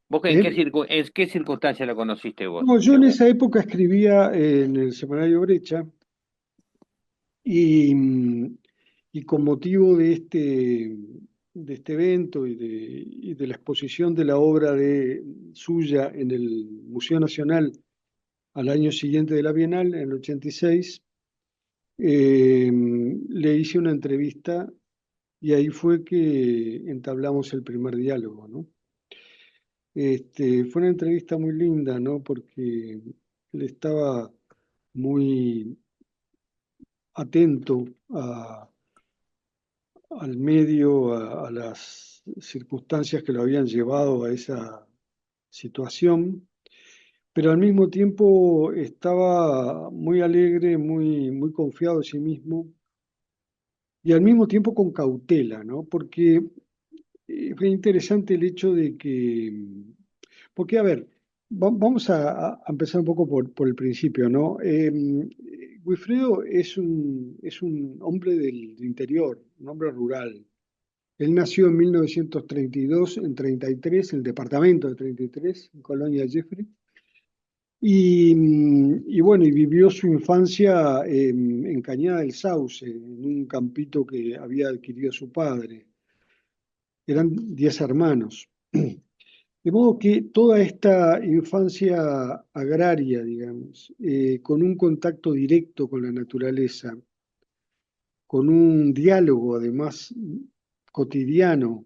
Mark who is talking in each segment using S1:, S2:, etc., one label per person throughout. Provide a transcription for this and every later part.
S1: ¿Vos en
S2: ¿eh?
S1: en qué circunstancia la conociste vos,
S2: No, yo
S1: este
S2: en
S1: obra?
S2: esa época escribía en el semanario Brecha y, y con motivo de este evento y de la exposición de la obra suya en el Museo Nacional al año siguiente de la Bienal, en el 86, le hice una entrevista y ahí fue que entablamos el primer diálogo, ¿no? Fue una entrevista muy linda, ¿no? Porque él estaba muy atento al medio, a las circunstancias que lo habían llevado a esa situación, pero al mismo tiempo estaba muy alegre, muy confiado en sí mismo y al mismo tiempo con cautela, ¿no? Porque fue interesante el hecho de que, porque a ver, vamos a empezar un poco por el principio, ¿no? Wilfredo es un hombre del interior, un hombre rural. Él nació en 1932, en 33, en el departamento de 33, en Colonia Jeffrey, y bueno, y vivió su infancia en Cañada del Sauce, en un campito que había adquirido su padre. Eran 10 hermanos. De modo que toda esta infancia agraria, digamos, con un contacto directo con la naturaleza, con un diálogo además cotidiano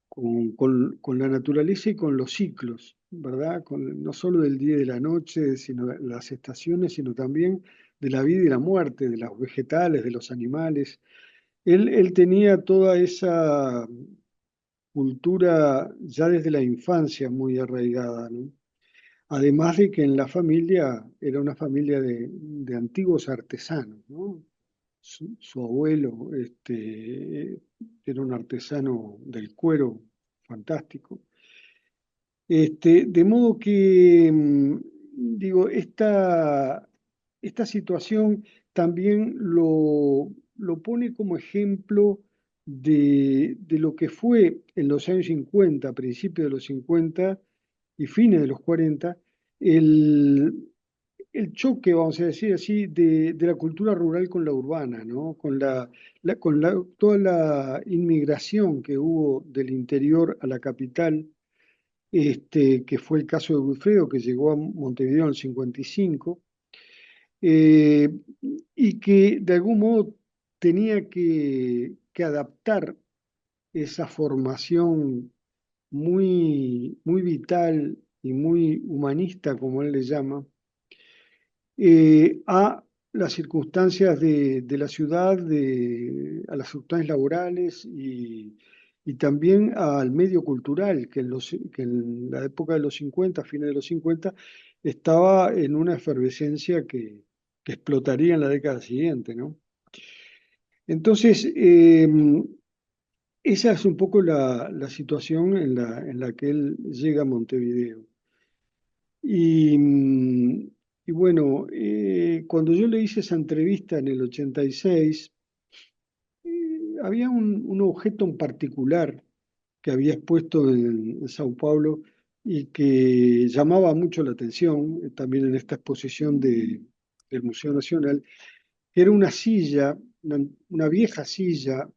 S2: con la naturaleza y con los ciclos, ¿verdad? No solo del día y de la noche, sino de las estaciones, sino también de la vida y la muerte, de los vegetales, de los animales. Él tenía toda esa cultura ya desde la infancia muy arraigada, ¿no? Además de que en la familia era una familia de antiguos artesanos, ¿no? Su abuelo era un artesano del cuero fantástico. De modo que, digo, esta situación también lo pone como ejemplo de lo que fue en los años 50, principios de los 50 y fines de los 40, el, el choque, vamos a decir así, de la cultura rural con la urbana, ¿no? Toda la inmigración que hubo del interior a la capital, que fue el caso de Wilfredo, que llegó a Montevideo en el 55, eh, y que de algún modo tenía que adaptar esa formación muy vital y muy humanista, como él le llama, a las circunstancias de la ciudad, a las circunstancias laborales y también al medio cultural, que en la época de los 50, fines de los 50, estaba en una efervescencia que explotaría en la década siguiente, ¿no? Entonces, esa es un poco la situación en la que él llega a Montevideo. Y, y bueno, cuando yo le hice esa entrevista en el 86, había un objeto en particular que había expuesto en Sao Paulo y que llamaba mucho la atención, también en esta exposición del Museo Nacional, que era una silla, una vieja silla, un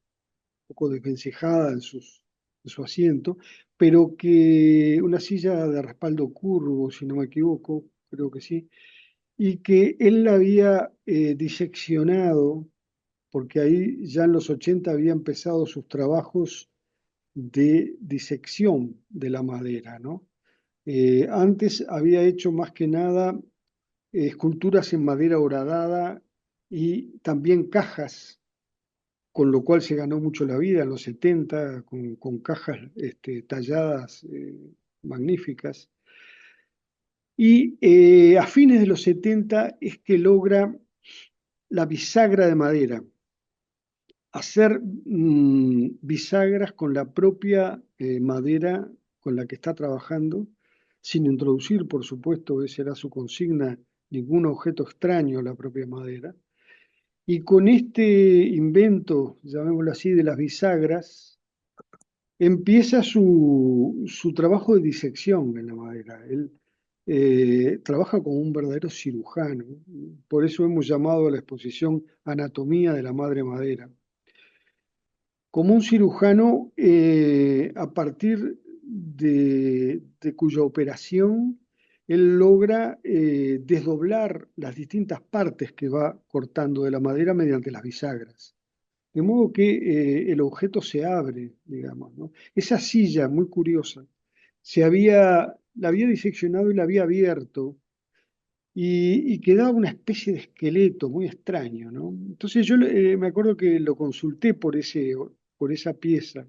S2: poco desvencijada en su asiento, pero que una silla de respaldo curvo, si no me equivoco, creo que sí, y que él la había diseccionado, porque ahí ya en los 80 había empezado sus trabajos de disección de la madera, ¿no? Antes había hecho más que nada esculturas en madera horadada y también cajas, con lo cual se ganó mucho la vida en los 70 con cajas talladas magníficas. Y a fines de los 70 es que logra la bisagra de madera, hacer bisagras con la propia madera con la que está trabajando, sin introducir, por supuesto, esa era su consigna, ningún objeto extraño a la propia madera. Y con este invento, llamémoslo así, de las bisagras, empieza su trabajo de disección en la madera. Él trabaja como un verdadero cirujano. Por eso hemos llamado a la exposición Anatomía de la Madre Madera. Como un cirujano, a partir de cuya operación él logra desdoblar las distintas partes que va cortando de la madera mediante las bisagras. De modo que el objeto se abre, digamos, ¿no? Esa silla, muy curiosa, la había diseccionado y la había abierto y quedaba una especie de esqueleto muy extraño, ¿no? Entonces yo me acuerdo que lo consulté por esa pieza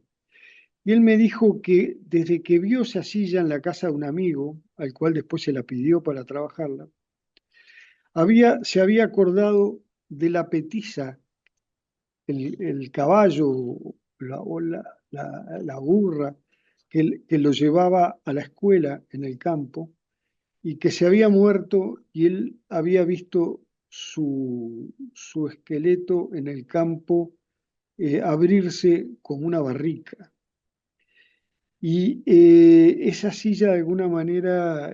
S2: y él me dijo que desde que vio esa silla en la casa de un amigo, al cual después se la pidió para trabajarla, se había acordado de la petiza, el caballo o la burra que lo llevaba a la escuela en el campo y que se había muerto y él había visto su esqueleto en el campo abrirse con una barrica. Y esa silla de alguna manera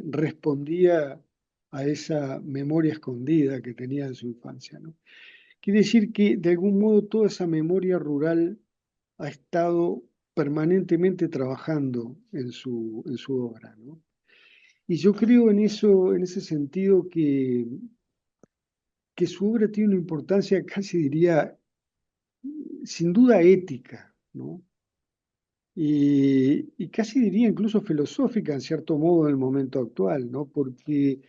S2: respondía a esa memoria escondida que tenía en su infancia, ¿no? Quiere decir que de algún modo toda esa memoria rural ha estado permanentemente trabajando en su obra, ¿no? Y yo creo en eso, en ese sentido, que su obra tiene una importancia, casi diría, sin duda ética, ¿no? Y casi diría incluso filosófica, en cierto modo, en el momento actual, ¿no? Porque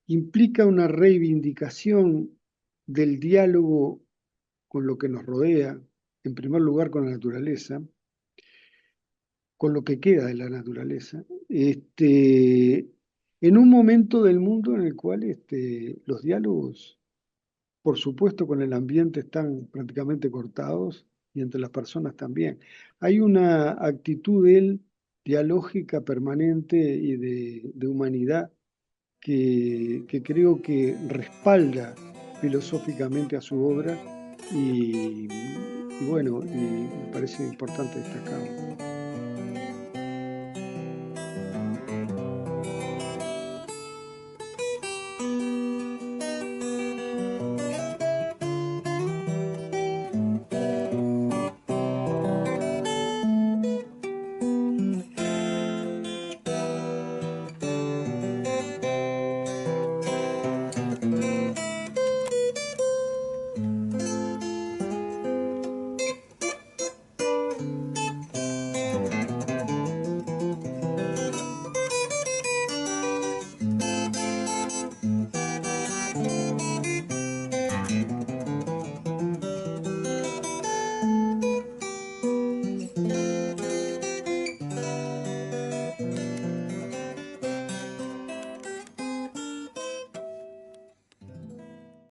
S2: implica una reivindicación del diálogo con lo que nos rodea, en primer lugar con la naturaleza, con lo que queda de la naturaleza, en un momento del mundo en el cual los diálogos, por supuesto, con el ambiente están prácticamente cortados y entre las personas también. Hay una actitud de él dialógica permanente y de humanidad que creo que respalda filosóficamente a su obra y bueno, y me parece importante destacarlo.